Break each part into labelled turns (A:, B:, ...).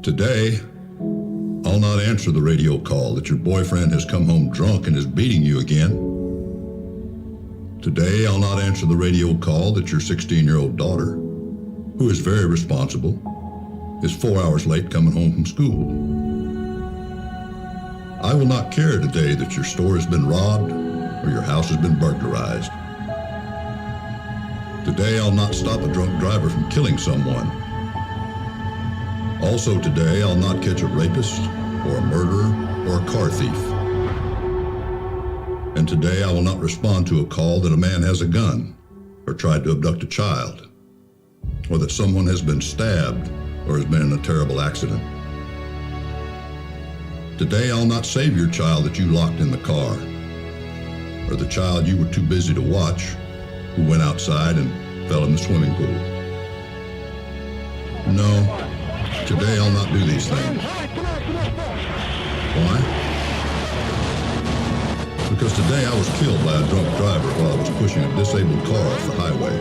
A: Today, I'll not answer the radio call that your boyfriend has come home drunk and is beating you again. Today, I'll not answer the radio call that your 16-year-old daughter, who is very responsible, is 4 hours late coming home from school. I will not care today that your store has been robbed or your house has been burglarized. Today, I'll not stop a drunk driver from killing someone. Also today, I'll not catch a rapist or a murderer or a car thief. And today, I will not respond to a call that a man has a gun or tried to abduct a child, or that someone has been stabbed or has been in a terrible accident. Today, I'll not save your child that you locked in the car, or the child you were too busy to watch who went outside and fell in the swimming pool. No. Today, I'll not do these things. Why? Because today I was killed by a drunk driver while I was pushing a disabled car off the highway.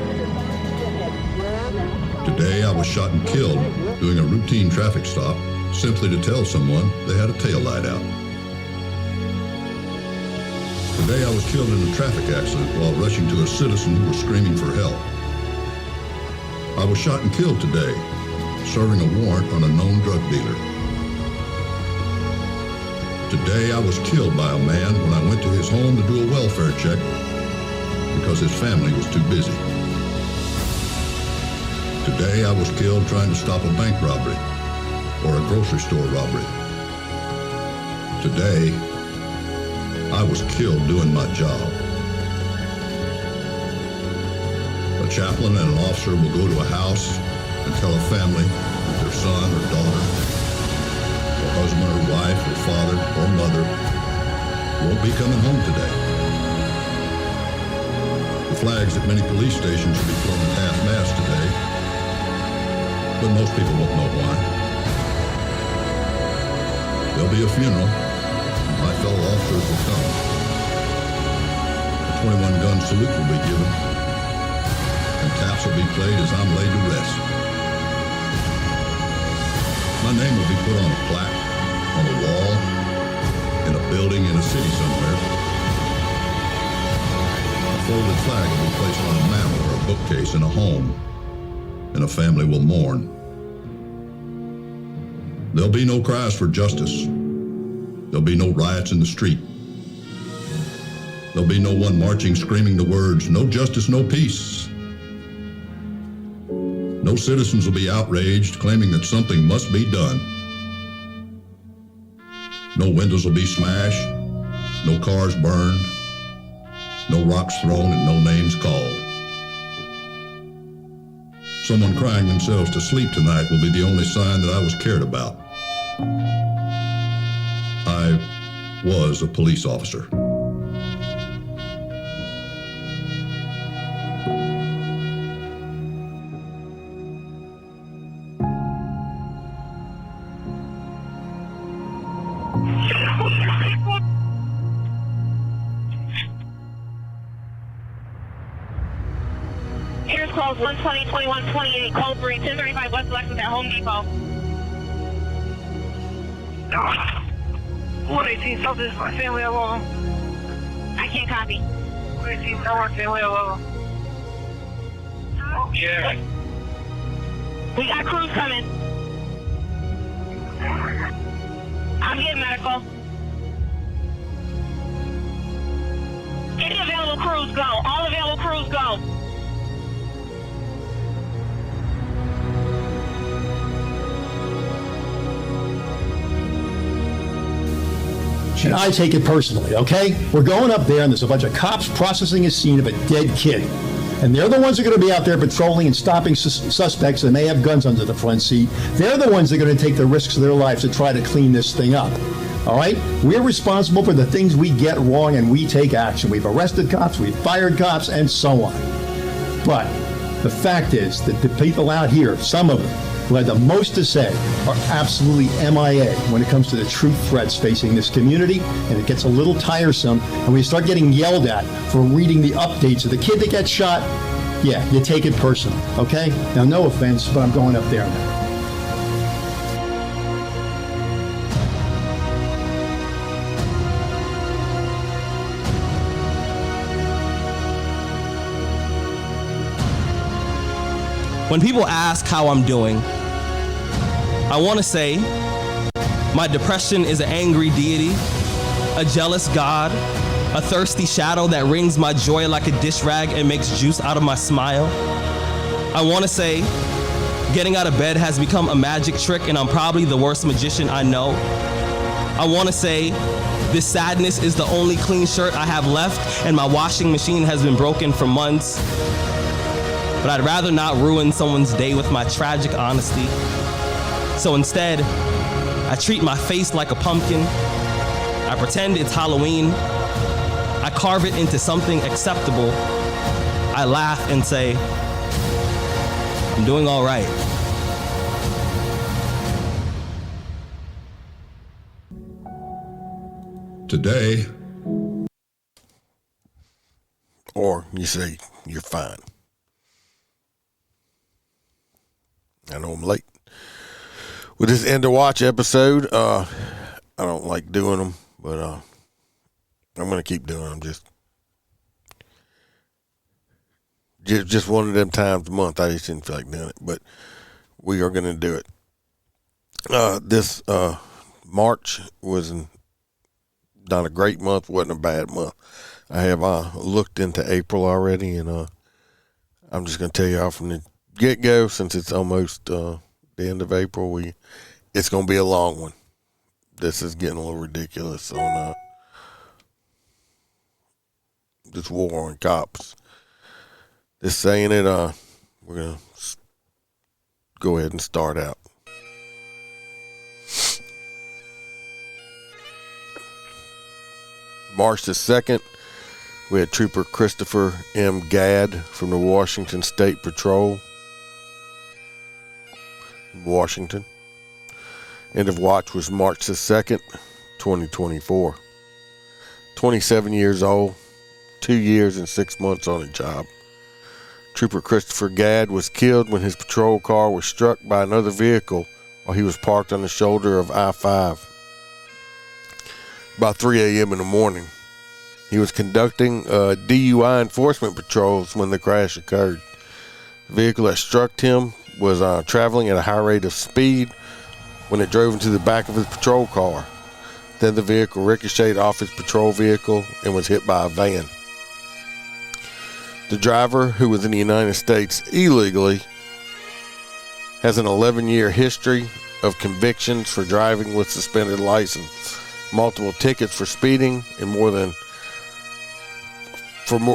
A: Today, I was shot and killed doing a routine traffic stop simply to tell someone they had a taillight out. Today, I was killed in a traffic accident while rushing to a citizen who was screaming for help. I was shot and killed today, serving a warrant on a known drug dealer. Today, I was killed by a man when I went to his home to do a welfare check because his family was too busy. Today, I was killed trying to stop a bank robbery or a grocery store robbery. Today, I was killed doing my job. A chaplain and an officer will go to a house and tell a family that their son or daughter, or husband or wife or father or mother won't be coming home today. The flags at many police stations will be flown half-mast today, but most people won't know why. There'll be a funeral, and my fellow officers will come. A 21-gun salute will be given, and taps will be played as I'm laid to rest. My name will be put on a plaque, on a wall, in a building in a city somewhere. A folded flag will be placed on a mantel or a bookcase in a home, and a family will mourn. There'll be no cries for justice. There'll be no riots in the street. There'll be no one marching screaming the words, "No justice, no peace." No citizens will be outraged, claiming that something must be done. No windows will be smashed, no cars burned, no rocks thrown, and no names called. Someone crying themselves to sleep tonight will be the only sign that I was cared about. I was a police officer.
B: Here's calls 120, 21, 28, code 3, 1035 West Lexington at Home Depot.
C: 118, tell this my family hello.
B: I can't copy.
C: 118, tell my family hello. Oh, yeah.
B: We got crews coming. I'm getting medical. Any available crews go. All available crews go.
D: And I take it personally, okay? We're going up there and there's a bunch of cops processing a scene of a dead kid. And they're the ones that are going to be out there patrolling and stopping suspects that may have guns under the front seat. They're the ones that are going to take the risks of their lives to try to clean this thing up. All right? We're responsible for the things we get wrong and we take action. We've arrested cops, we've fired cops, and so on. But the fact is that the people out here, some of them, who had the most to say are absolutely MIA when it comes to the true threats facing this community, and it gets a little tiresome, and we start getting yelled at for reading the updates of the kid that gets shot. Yeah, you take it personal, okay? Now, no offense, but I'm going up there now.
E: When people ask how I'm doing, I want to say my depression is an angry deity, a jealous God, a thirsty shadow that wrings my joy like a dish rag and makes juice out of my smile. I want to say getting out of bed has become a magic trick and I'm probably the worst magician I know. I want to say this sadness is the only clean shirt I have left and my washing machine has been broken for months. But I'd rather not ruin someone's day with my tragic honesty. So instead, I treat my face like a pumpkin. I pretend it's Halloween. I carve it into something acceptable. I laugh and say, I'm doing all right.
A: Today,
F: or you say, you're fine. I know I'm late. With this end of watch episode, I don't like doing them, but I'm going to keep doing them. Just one of them times a month. I just didn't feel like doing it, but we are going to do it. This March was not a great month, wasn't a bad month. I have looked into April already, and I'm just going to tell y'all from the get-go, since it's almost the end of April, it's going to be a long one. This is getting a little ridiculous on this war on cops. Just saying it, we're going to go ahead and start out. March the 2nd, we had Trooper Christopher M. Gadd from the Washington State Patrol. Washington. End of watch was March the 2nd, 2024. 27 years old, 2 years and 6 months on the job. Trooper Christopher Gadd was killed when his patrol car was struck by another vehicle while he was parked on the shoulder of I-5. About 3 a.m. in the morning. He was conducting DUI enforcement patrols when the crash occurred. The vehicle that struck him was traveling at a high rate of speed when it drove into the back of his patrol car. Then the vehicle ricocheted off his patrol vehicle and was hit by a van. The driver, who was in the United States illegally, has an 11-year history of convictions for driving with suspended license, multiple tickets for speeding, and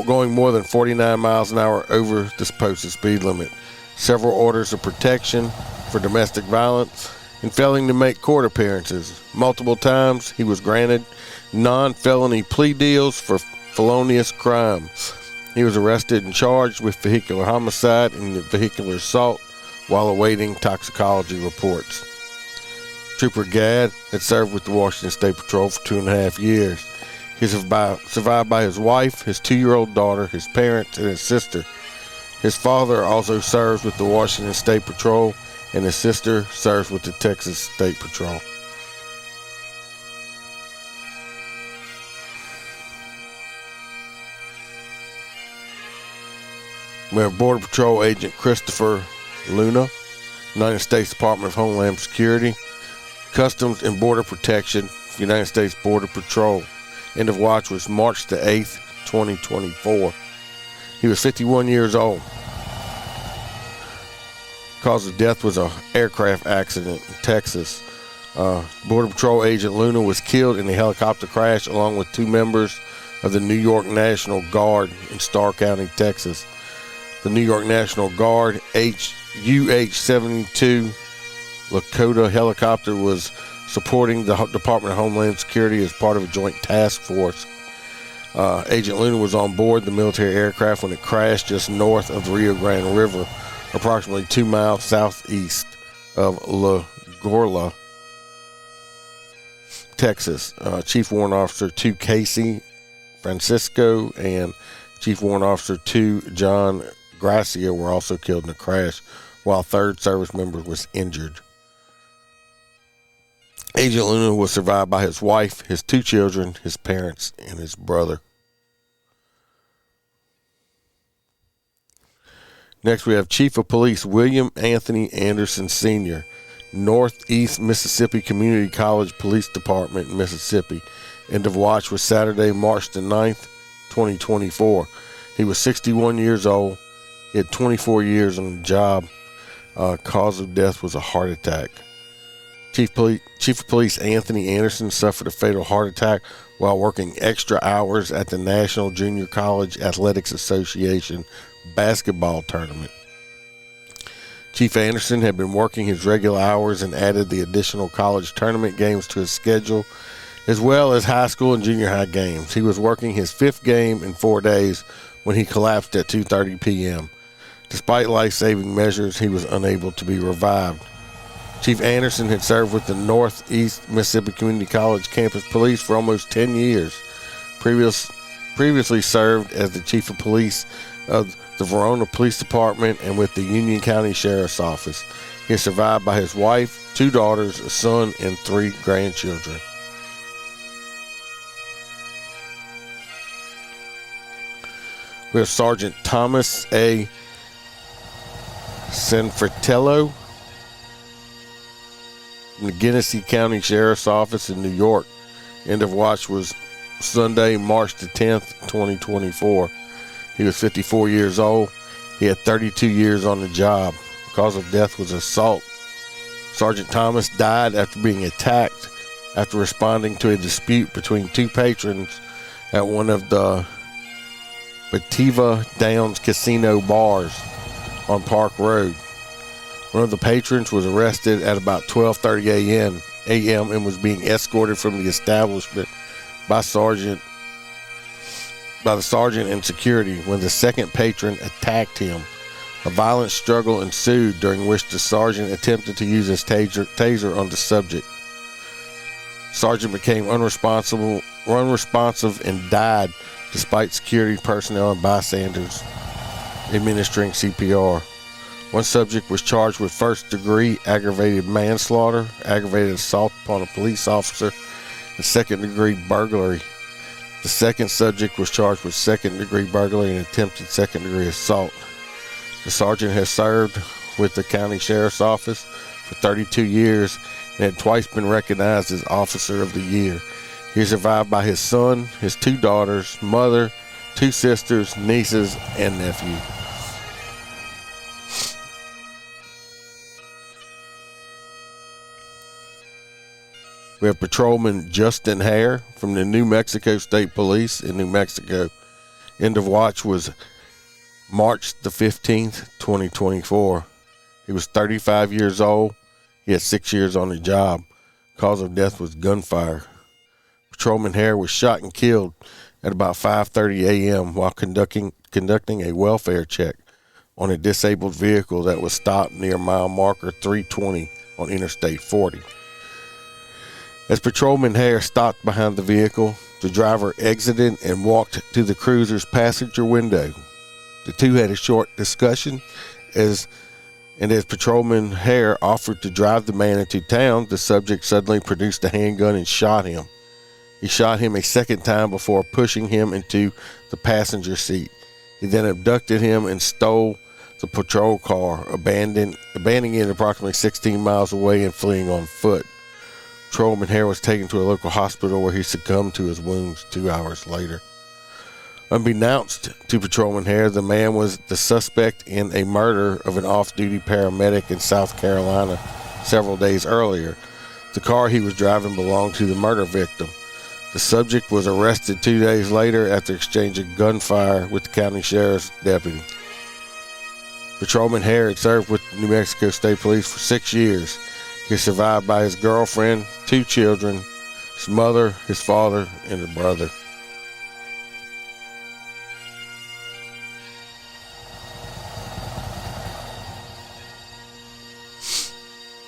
F: going more than 49 miles an hour over the posted speed limit, several orders of protection for domestic violence, and failing to make court appearances. Multiple times he was granted non-felony plea deals for felonious crimes. He was arrested and charged with vehicular homicide and vehicular assault while awaiting toxicology reports. Trooper Gadd had served with the Washington State Patrol for 2.5 years. He is survived by his wife, his 2-year-old daughter, his parents, and his sister. His father also serves with the Washington State Patrol, and his sister serves with the Texas State Patrol. We have Border Patrol Agent Christopher Luna, United States Department of Homeland Security, Customs and Border Protection, United States Border Patrol. End of watch was March the 8th, 2024. He was 51 years old. Cause of death was an aircraft accident in Texas. Border Patrol Agent Luna was killed in a helicopter crash along with 2 members of the New York National Guard in Starr County, Texas. The New York National Guard UH-72 Lakota helicopter was supporting the Department of Homeland Security as part of a joint task force. Agent Luna was on board the military aircraft when it crashed just north of the Rio Grande River, approximately 2 miles southeast of La Gorla, Texas. Chief Warrant Officer 2 Casey Francisco and Chief Warrant Officer 2 John Gracia were also killed in the crash, while a 3rd service member was injured. Agent Luna was survived by his wife, his 2 children, his parents, and his brother. Next, we have Chief of Police William Anthony Anderson Sr., Northeast Mississippi Community College Police Department in Mississippi. End of watch was Saturday, March the 9th, 2024. He was 61 years old. He had 24 years on the job. Cause of death was a heart attack. Chief of Police Anthony Anderson suffered a fatal heart attack while working extra hours at the National Junior College Athletics Association basketball tournament. Chief Anderson had been working his regular hours and added the additional college tournament games to his schedule, as well as high school and junior high games. He was working his 5th game in 4 days when he collapsed at 2:30 p.m. Despite life-saving measures, he was unable to be revived. Chief Anderson had served with the Northeast Mississippi Community College Campus Police for almost 10 years. Previously served as the Chief of Police of the Verona Police Department and with the Union County Sheriff's Office. He is survived by his wife, 2 daughters, a son, and 3 grandchildren. We have Sergeant Thomas A. Sanfratello from the Genesee County Sheriff's Office in New York. End of watch was Sunday, March the 10th, 2024. He was 54 years old. He had 32 years on the job. Cause of death was assault. Sergeant Thomas died after being attacked after responding to a dispute between 2 patrons at one of the Bativa Downs Casino bars on Park Road. One of the patrons was arrested at about 12:30 a.m. and was being escorted from the establishment by the sergeant and security when the second patron attacked him. A violent struggle ensued during which the sergeant attempted to use his taser on the subject. Sergeant became unresponsive and died despite security personnel and bystanders administering CPR. One subject was charged with first-degree aggravated manslaughter, aggravated assault upon a police officer, and second-degree burglary. The second subject was charged with second-degree burglary and attempted second-degree assault. The sergeant has served with the county sheriff's office for 32 years and had twice been recognized as Officer of the Year. He is survived by his son, his 2 daughters, mother, 2 sisters, nieces, and nephew. We have Patrolman Justin Hare from the New Mexico State Police in New Mexico. End of watch was March the 15th, 2024. He was 35 years old. He had 6 years on the job. Cause of death was gunfire. Patrolman Hare was shot and killed at about 5:30 a.m. while conducting a welfare check on a disabled vehicle that was stopped near mile marker 320 on Interstate 40. As Patrolman Hare stopped behind the vehicle, the driver exited and walked to the cruiser's passenger window. The two had a short discussion as Patrolman Hare offered to drive the man into town, the subject suddenly produced a handgun and shot him. He shot him a second time before pushing him into the passenger seat. He then abducted him and stole the patrol car, abandoning it approximately 16 miles away and fleeing on foot. Patrolman Hare was taken to a local hospital where he succumbed to his wounds 2 hours later. Unbeknownst to Patrolman Hare, the man was the suspect in a murder of an off-duty paramedic in South Carolina several days earlier. The car he was driving belonged to the murder victim. The subject was arrested 2 days later after exchanging gunfire with the county sheriff's deputy. Patrolman Hare had served with the New Mexico State Police for 6 years. He is survived by his girlfriend, 2 children, his mother, his father, and a brother.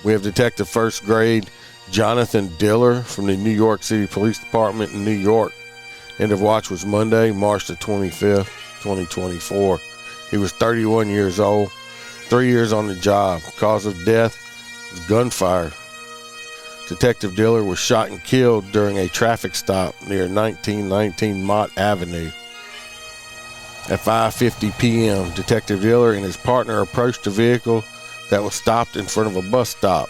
F: We have Detective First Grade Jonathan Diller from the New York City Police Department in New York. End of watch was Monday, March the 25th, 2024. He was 31 years old, 3 years on the job. Cause of death was gunfire. Detective Diller was shot and killed during a traffic stop near 1919 Mott Avenue. At 5:50 p.m., Detective Diller and his partner approached a vehicle that was stopped in front of a bus stop.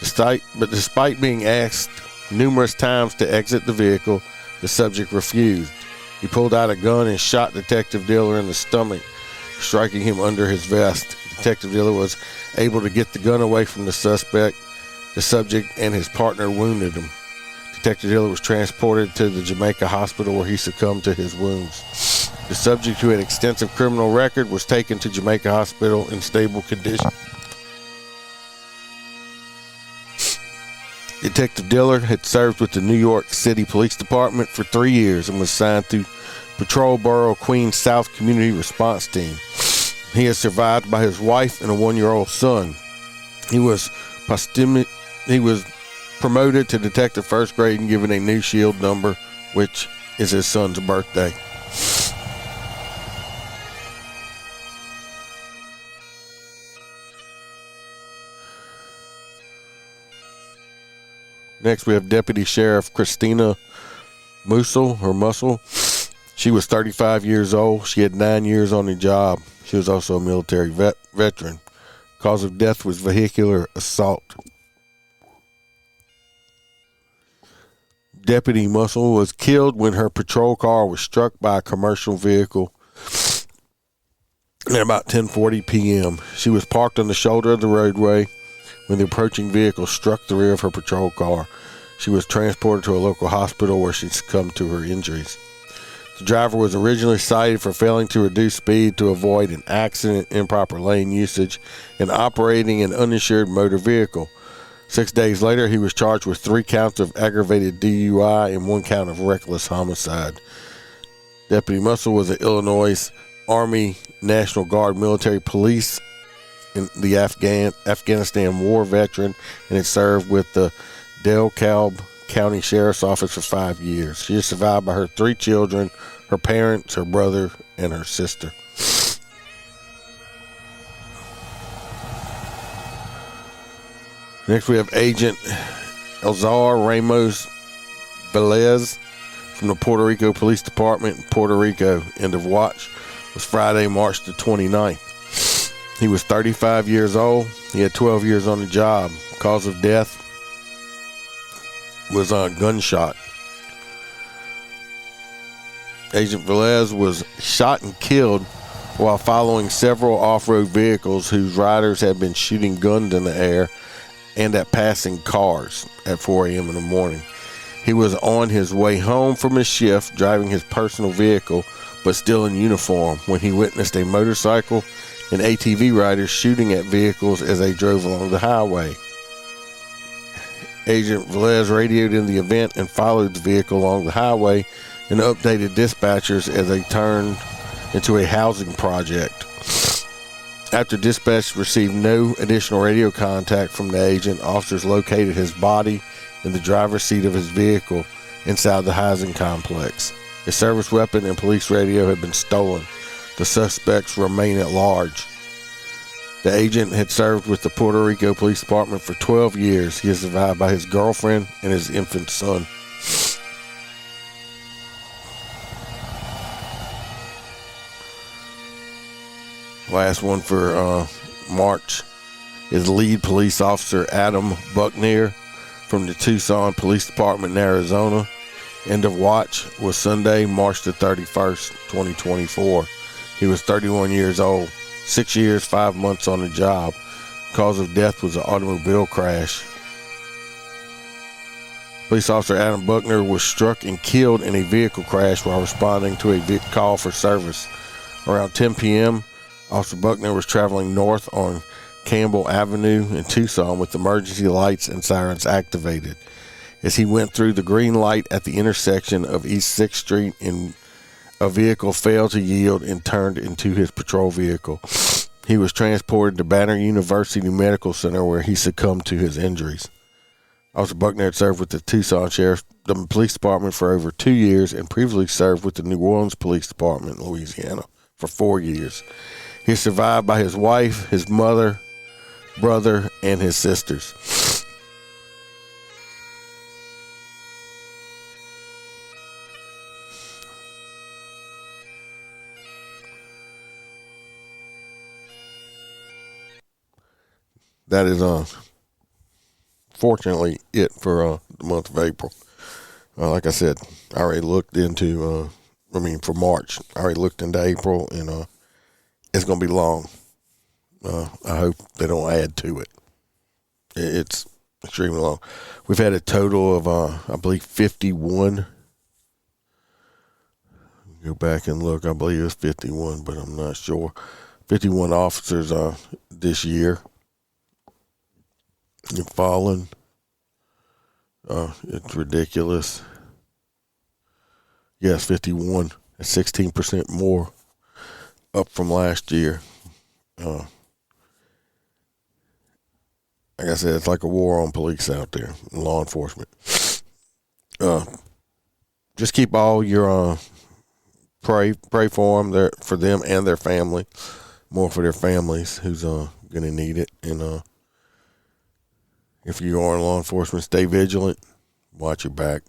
F: Despite being asked numerous times to exit the vehicle, the subject refused. He pulled out a gun and shot Detective Diller in the stomach, striking him under his vest. Detective Diller was able to get the gun away from the suspect. The subject and his partner wounded him. Detective Diller was transported to the Jamaica hospital where he succumbed to his wounds. The subject, who had extensive criminal record, was taken to Jamaica hospital in stable condition. Detective Diller had served with the New York City Police Department for 3 years and was assigned to Patrol Borough Queens South Community Response Team. He is survived by his wife and a 1-year-old son. He was promoted to detective first grade and given a new shield number, which is his son's birthday. Next, we have Deputy Sheriff Christina Muscle. She was 35 years old. She had 9 years on the job. She was also a military veteran. Cause of death was vehicular assault. Deputy Muscle was killed when her patrol car was struck by a commercial vehicle at about 10:40 p.m. She was parked on the shoulder of the roadway when the approaching vehicle struck the rear of her patrol car. She was transported to a local hospital where she succumbed to her injuries. The driver was originally cited for failing to reduce speed to avoid an accident, improper lane usage, and operating an uninsured motor vehicle. 6 days later, he was charged with 3 counts of aggravated DUI and 1 count of reckless homicide. Deputy Muscle was an Illinois Army National Guard military police in the Afghanistan war veteran, and had served with the DeKalb County Sheriff's Office for 5 years. She is survived by her 3 children, her parents, her brother, and her sister. Next, we have Agent Elzar Ramos Velez from the Puerto Rico Police Department in Puerto Rico. End of watch was Friday, March the 29th. He was 35 years old. He had 12 years on the job. Cause of death was a gunshot. Agent Velez was shot and killed while following several off-road vehicles whose riders had been shooting guns in the air and at passing cars at 4 a.m. in the morning. He was on his way home from his shift, driving his personal vehicle, but still in uniform, when he witnessed a motorcycle and ATV riders shooting at vehicles as they drove along the highway. Agent Velez radioed in the event and followed the vehicle along the highway and updated dispatchers as they turned into a housing project. After dispatch received no additional radio contact from the agent, officers located his body in the driver's seat of his vehicle inside the housing complex. His service weapon and police radio had been stolen. The suspects remain at large. The agent had served with the Puerto Rico Police Department for 12 years. He is survived by his girlfriend and his infant son. Last one for March is lead police officer Adam Buckner from the Tucson Police Department in Arizona. End of watch was Sunday, March the 31st, 2024. He was 31 years old, 6 years, 5 months on the job. Cause of death was an automobile crash. Police officer Adam Buckner was struck and killed in a vehicle crash while responding to a call for service. Around 10 p.m., Officer Buckner was traveling north on Campbell Avenue in Tucson with emergency lights and sirens activated. As he went through the green light at the intersection of East 6th Street, a vehicle failed to yield and turned into his patrol vehicle. He was transported to Banner University Medical Center where he succumbed to his injuries. Officer Buckner had served with the Tucson the Police Department for over 2 years and previously served with the New Orleans Police Department in Louisiana for 4 years. He is survived by his wife, his mother, brother, and his sisters. that is fortunately it for the month of April. Like I said, I already looked into for March. I already looked into April, and it's going to be long. I hope they don't add to it. It's extremely long. We've had a total of I believe 51. Go back and look. I believe it's 51, but I'm not sure. 51 officers this year have fallen. It's ridiculous. Yes, 51. That's 16% more up from last year. Like I said, it's like a war on police out there, law enforcement. Just keep all your pray for them, for them and their family, more for their families who's going to need it. And if you are in law enforcement, stay vigilant, watch your back.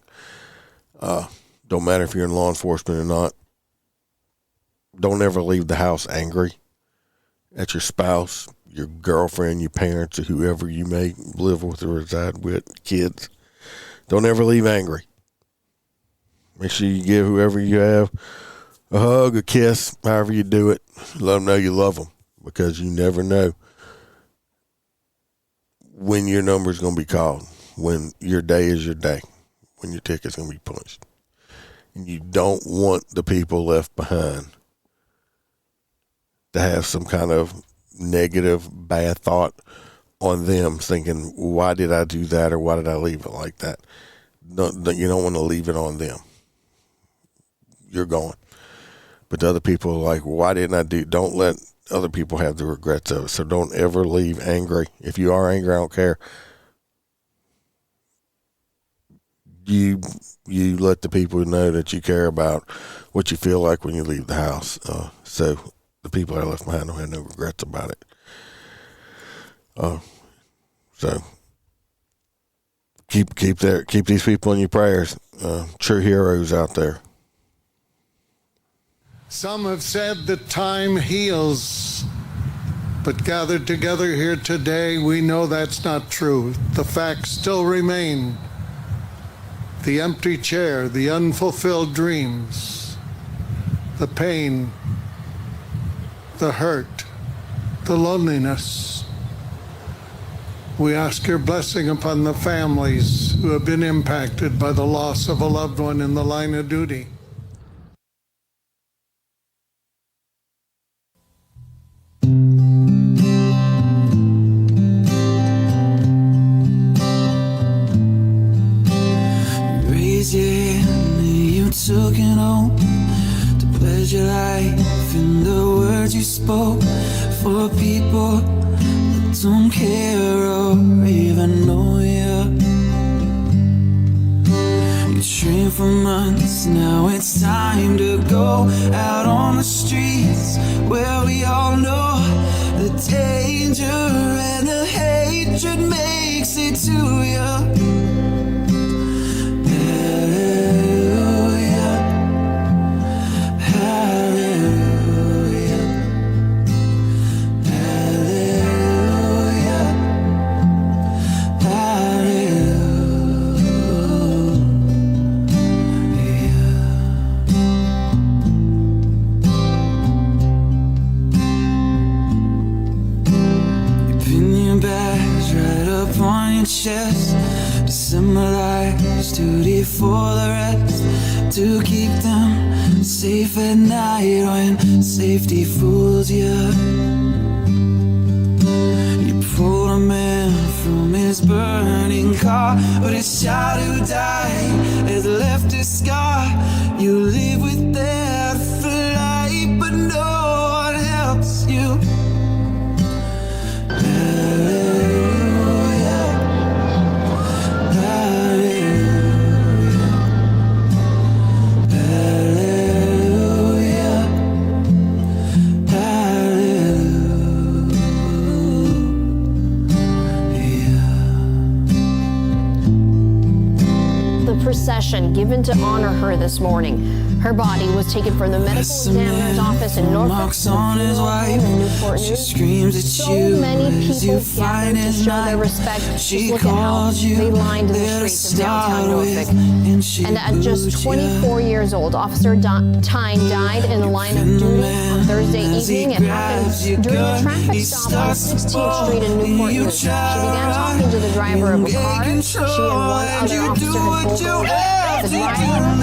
F: Don't matter if you're in law enforcement or not. Don't ever leave the house angry at your spouse, your girlfriend, your parents, or whoever you may live with or reside with, kids. Don't ever leave angry. Make sure you give whoever you have a hug, a kiss, however you do it. Let them know you love them, because you never know when your number is going to be called, when your day is your day, when your ticket's going to be punched. And you don't want the people left behind to have some kind of negative, bad thought on them, thinking, why did I do that, or why did I leave it like that? You don't want to leave it on them. You're gone. But the other people are like, why didn't I do? Don't let other people have the regrets of it. So don't ever leave angry. If you are angry, I don't care. You let the people know that you care about what you feel like when you leave the house. So the people that are left behind don't have no regrets about it. So keep these people in your prayers. True heroes out there.
G: Some have said that time heals, but gathered together here today, we know that's not true. The facts still remain. The empty chair, the unfulfilled dreams, the pain, the hurt, the loneliness. We ask your blessing upon the families who have been impacted by the loss of a loved one in the line of duty.
H: Took an oath to pledge your life in the words you spoke for people that don't care or even know you. You trained for months, now it's time to go out on the streets where we all know the danger and the hatred makes it to you. Chest to symbolize duty for the rest, to keep them safe at night when safety fools you. You pulled a man from his burning car, but his child who died has left a scar. You live with that flight, but no one helps you.
I: Procession given to honor her this morning Her body was taken from the medical examiner's office in Norfolk
H: Marks on his wife.
I: in Newport
H: She
I: News.
H: screams at
I: So
H: you
I: many
H: as you
I: people
H: find
I: gathered to
H: his
I: show their
H: knife.
I: respect. Just
H: She
I: look at how
H: calls you
I: they lined the
H: there to
I: streets of downtown
H: start with,
I: Norfolk.
H: she
I: And at just
H: booed
I: 24 years old, Officer Tyne died in the line of duty on Thursday evening. It happened during a traffic stop on 16th Street in Newport News. She began talking to the driver of a car. She and one other officer had pulled over. The driver, Vernon Green,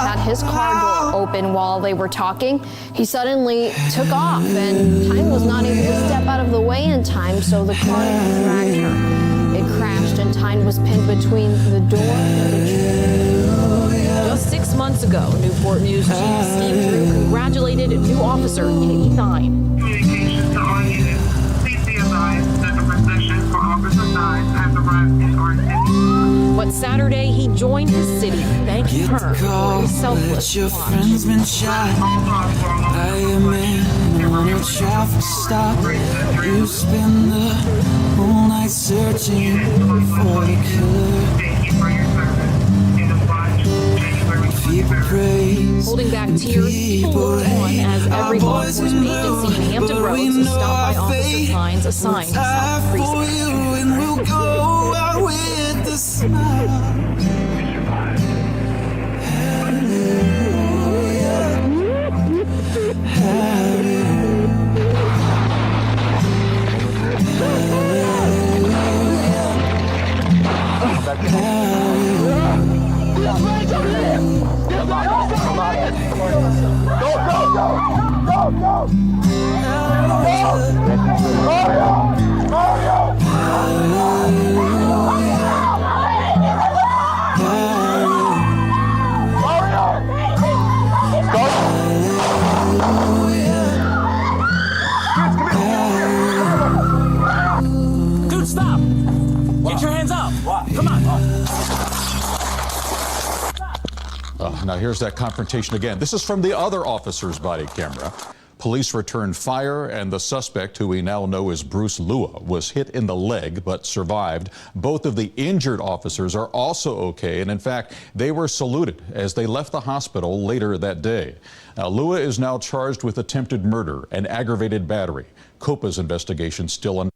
I: had his car door open while they were talking. He suddenly took off, and Tyne was not able to step out of the way in time, so the car dragged her. It crashed, and Tyne was pinned between the door and the tree.
J: Just 6 months ago, Newport News Chief Steve Drew congratulated new officer Katie Thine.
C: Communications to all units. Please be advised that the procession for Officer Thine has arrived in our city.
J: But Saturday, he joined his city, thanking
H: Get
J: her
H: the
J: for
H: call
J: his selfless
H: that your
J: watch.
H: friend's been shot by a man on a traffic stop. You spend the whole night searching for the killer.
C: Thank you for your service. In the watch, January
H: People
C: 23rd.
H: praise
J: Holding back tears, people looked on as every law enforcement agency in Hampton Roads stopped by Officer Tyne's assigned South
H: for
J: Precinct.
H: you, and we'll go out with a smile.
K: Dude, stop! Get your hands up! Come on!
L: Now here's that confrontation again. This is from the other officer's body camera. Police returned fire, and the suspect, who we now know as Bruce Lua, was hit in the leg but survived. Both of the injured officers are also okay, and in fact, they were saluted as they left the hospital later that day. Now, Lua is now charged with attempted murder and aggravated battery. COPA's investigation still